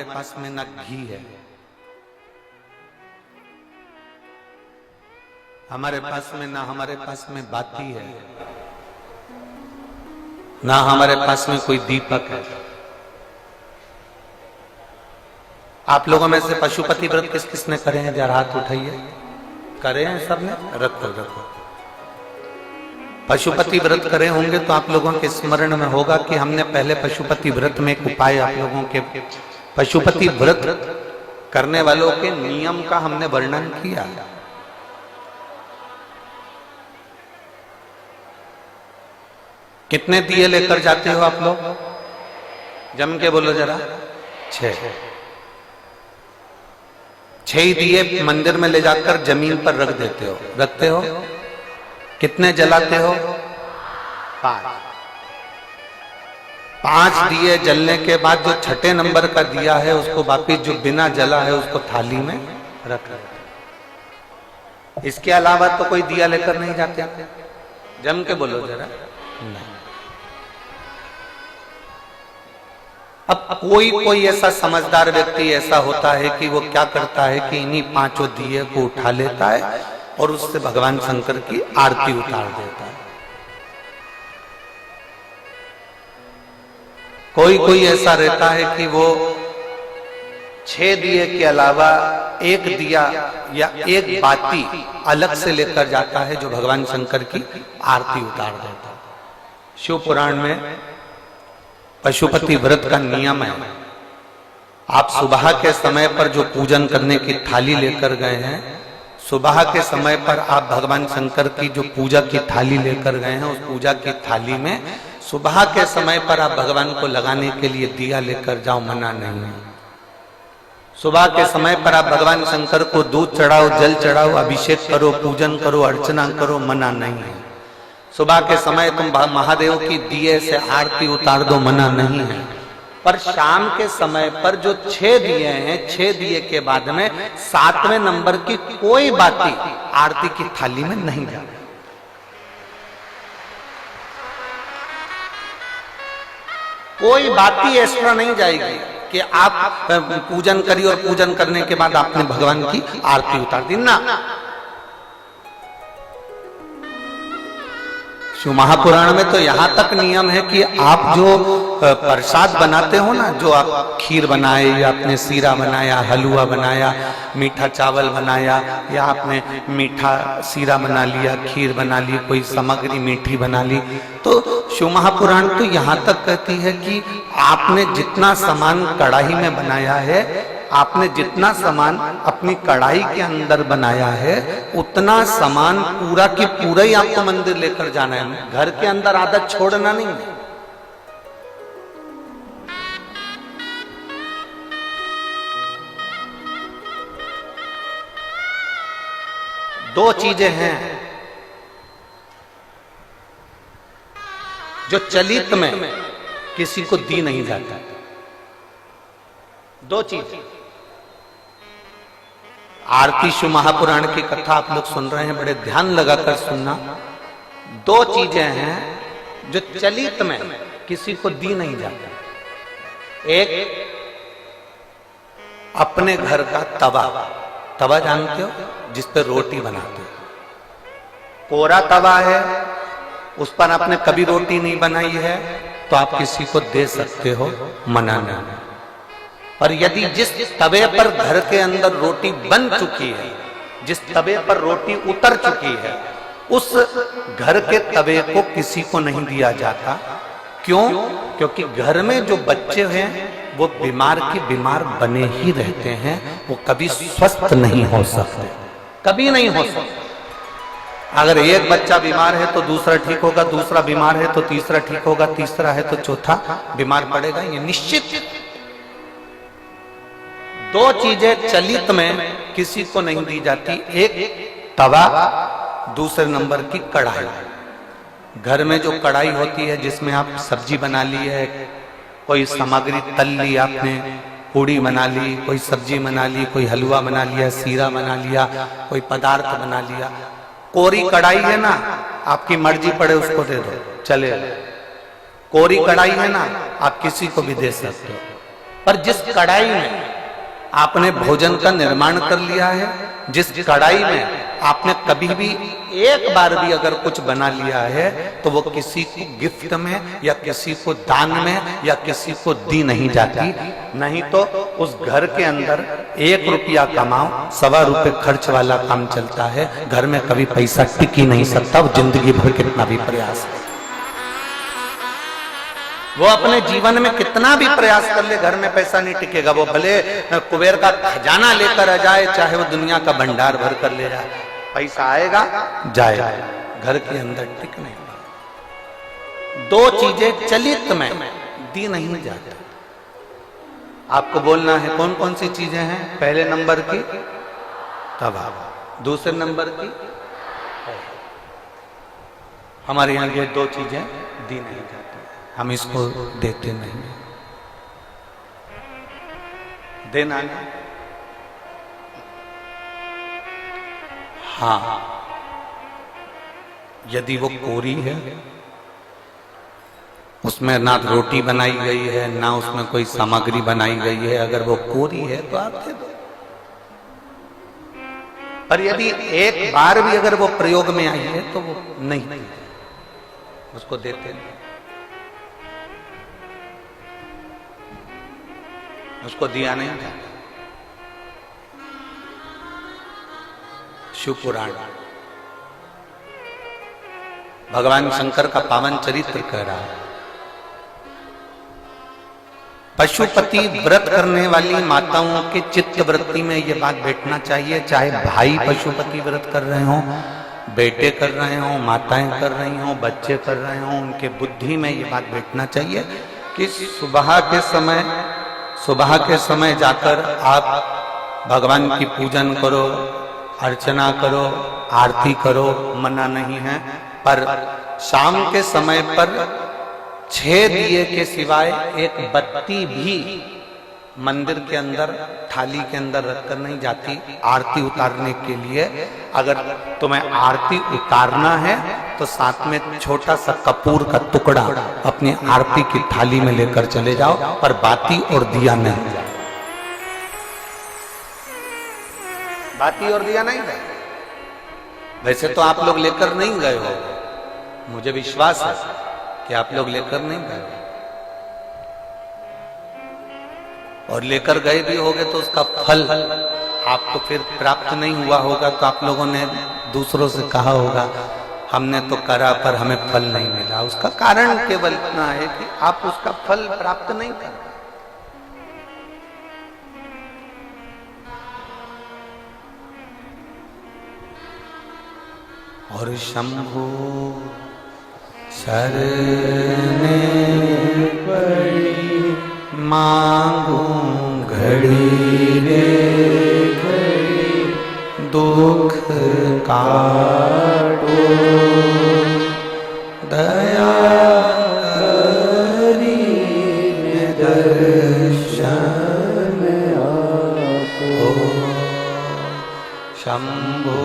पास में ना घी है, हमारे पास में ना हमारे पास में बाती है, ना हमारे पास में कोई दीपक है। आप लोगों में से पशुपति व्रत किस किसने करे हैं? जरा हाथ उठाइए। करे हैं सबने? रखो रखो। पशुपति व्रत करे होंगे तो आप लोगों के स्मरण में होगा कि हमने पहले पशुपति व्रत में एक उपाय आप लोगों के, पशुपति व्रत करने वालों के नियम का हमने वर्णन किया। कितने दिए लेकर जाते हो आप लोग? जम के बोलो जरा। 6 दिए मंदिर में ले जाकर जमीन पर रख देते हो, रखते हो। कितने जलाते हो? 5 दिए जलने के बाद जो छठे नंबर का दिया है उसको वापिस जो बिना जला है उसको थाली में रख देते। इसके अलावा तो कोई दिया लेकर नहीं जाते। जम के बोलो जरा। नहीं। अब कोई ऐसा समझदार व्यक्ति ऐसा होता है कि वो क्या करता है कि इन्हीं 5 दिए को उठा लेता है और उससे भगवान शंकर की आरती उतार देता है। कोई ऐसा रहता है कि वो 6 दिए के अलावा 1 दिया या 1 बाती अलग से लेकर जाता है जो भगवान शंकर की आरती उतार देता है। शिव पुराण में पशुपति व्रत का नियम है, आप सुबह के समय पर जो पूजन करने की थाली लेकर गए हैं, सुबह के समय पर आप भगवान शंकर की जो पूजा की थाली लेकर गए हैं, उस पूजा की थाली में सुबह के समय पर आप भगवान को लगाने के लिए दिया लेकर जाओ, मना नहीं है। सुबह के समय पर आप भगवान शंकर को दूध चढ़ाओ, जल चढ़ाओ, अभिषेक करो, पूजन करो, अर्चना करो, मना नहीं है। सुबह के समय तुम महादेव की दिए से आरती उतार दो, मना नहीं है। पर शाम के समय पर जो 6 दिए हैं, 6 दिए के बाद में 7वें नंबर की कोई बाती आरती की थाली में नहीं जाए। कोई बाती एक्स्ट्रा नहीं जाएगी कि आप पूजन करिए और पूजन करने के बाद आपने भगवान की आरती उतार दी ना। शिव महापुराण में तो यहां तक नियम है कि आप जो प्रसाद बनाते हो ना, जो आप खीर बनाए या आपने सीरा बनाया, हलवा बनाया, मीठा चावल बनाया या आपने मीठा सीरा बना लिया, खीर बना ली, कोई सामग्री मीठी बना ली, तो शिव महापुराण तो यहां तक कहती है कि आपने जितना सामान कढ़ाई में बनाया है, आपने जितना सामान अपनी कढ़ाई के अंदर बनाया है, उतना सामान पूरा की पूरा ही आपको मंदिर लेकर जाना है। घर के अंदर आदत छोड़ना नहीं है। दो चीजें हैं जो चलित में किसी को दी नहीं जाता। 2 चीज। आरती शिव महापुराण की कथा आप लोग सुन रहे हैं, बड़े ध्यान लगाकर सुनना। 2 चीजें हैं जो चलित में किसी को दी नहीं जाती। एक, अपने घर का तवा। तवा जानते हो? जिस पर रोटी बनाते हो। कोरा तवा है, उस पर आपने कभी रोटी नहीं बनाई है तो आप किसी को दे सकते हो, मना नहीं। और यदि जिस तवे पर घर के अंदर रोटी बन चुकी है, जिस तवे पर रोटी उतर चुकी है, उस घर के तवे को किसी को नहीं दिया जाता। क्यों? क्योंकि घर में जो बच्चे हैं वो बीमार की बीमार बने ही रहते हैं, वो कभी स्वस्थ नहीं हो सकते, कभी नहीं हो सकते। अगर एक बच्चा बीमार है तो दूसरा ठीक होगा, दूसरा बीमार है तो तीसरा ठीक होगा, तीसरा है तो चौथा बीमार पड़ेगा, ये निश्चित। 2 चीजें चलित में किसी को नहीं दी जाती। एक तवा, दूसरे नंबर की कढ़ाई। घर में जो कढ़ाई होती है जिसमें आप सब्जी बना ली है, कोई सामग्री तल ली आपने, पूड़ी बना ली, कोई सब्जी बना ली, कोई हलवा बना लिया, सीरा बना लिया, कोई पदार्थ बना लिया। कोरी कढ़ाई है ना, आपकी मर्जी पड़े उसको दे दो, चले। कोरी कढ़ाई है ना, आप किसी को भी दे सकते हो। पर जिस कढ़ाई में आपने भोजन का निर्माण कर लिया है, जिस कढ़ाई में आपने कभी भी एक बार भी अगर कुछ बना लिया है, तो वो किसी को गिफ्ट में या किसी को दान में या किसी को दी नहीं जाती। नहीं तो उस घर के अंदर 1 रुपया कमाओ, 1.25 रुपये खर्च वाला काम चलता है। घर में कभी पैसा टिक ही नहीं सकता, वो जिंदगी भर कितना भी प्रयास है, वो अपने जीवन में कितना भी प्रयास कर ले, घर में पैसा नहीं टिकेगा। वो भले कुबेर का खजाना लेकर आ जाए, चाहे वो दुनिया का भंडार भर कर ले जाए, पैसा आएगा जाएगा, घर के अंदर टिक नहीं। 2 चीजें चलित में दी नहीं जाती। आपको बोलना है कौन कौन सी चीजें हैं। पहले नंबर की तवा, दूसरे नंबर की हमारे यहाँ ये 2 चीजें दी नहीं जाती, हम इसको देते नहीं। देना नहीं। हाँ, यदि वो कोरी है, उसमें ना रोटी बनाई गई है ना उसमें कोई सामग्री बनाई गई है, अगर वो कोरी है तो आप दे दो। पर यदि एक बार भी अगर वो प्रयोग में आई है तो वो नहीं, उसको देते नहीं, उसको दिया नहीं जाता। शिव पुराण भगवान शंकर का पावन चरित्र कह रहा है। पशुपति व्रत करने वाली माताओं के चित्त वृत्ति में ये बात बैठना चाहिए, चाहे भाई पशुपति व्रत कर रहे हो, बेटे कर रहे हो, माताएं कर रही हो, बच्चे कर रहे हो, उनके बुद्धि में ये बात बैठना चाहिए कि सुबह के समय जाकर आप भगवान की पूजन करो, अर्चना करो, आरती करो, मना नहीं है। पर शाम के समय पर 6 दिए के सिवाय एक बत्ती भी मंदिर के अंदर थाली के अंदर रखकर नहीं जाती आरती उतारने के लिए। अगर तुम्हें आरती उतारना है तो साथ में छोटा सा कपूर का टुकड़ा अपनी आरती की थाली में लेकर चले जाओ, पर बाती और दिया नहीं जाए। बाती और दिया नहीं गए। वैसे तो आप लोग लेकर नहीं गए हो, मुझे विश्वास है कि आप लोग लेकर नहीं गए हो, और लेकर गए भी होगे तो उसका फल आपको फिर प्राप्त नहीं हुआ होगा। तो आप लोगों ने दूसरों से कहा होगा हमने तो करा पर हमें फल नहीं मिला। उसका कारण केवल इतना है कि आप उसका फल प्राप्त नहीं कर। और शंभु शरणे पड़ी मांगू घड़ी रे घड़ी, दुख काटो दया करी दर्शन आपो। शंभु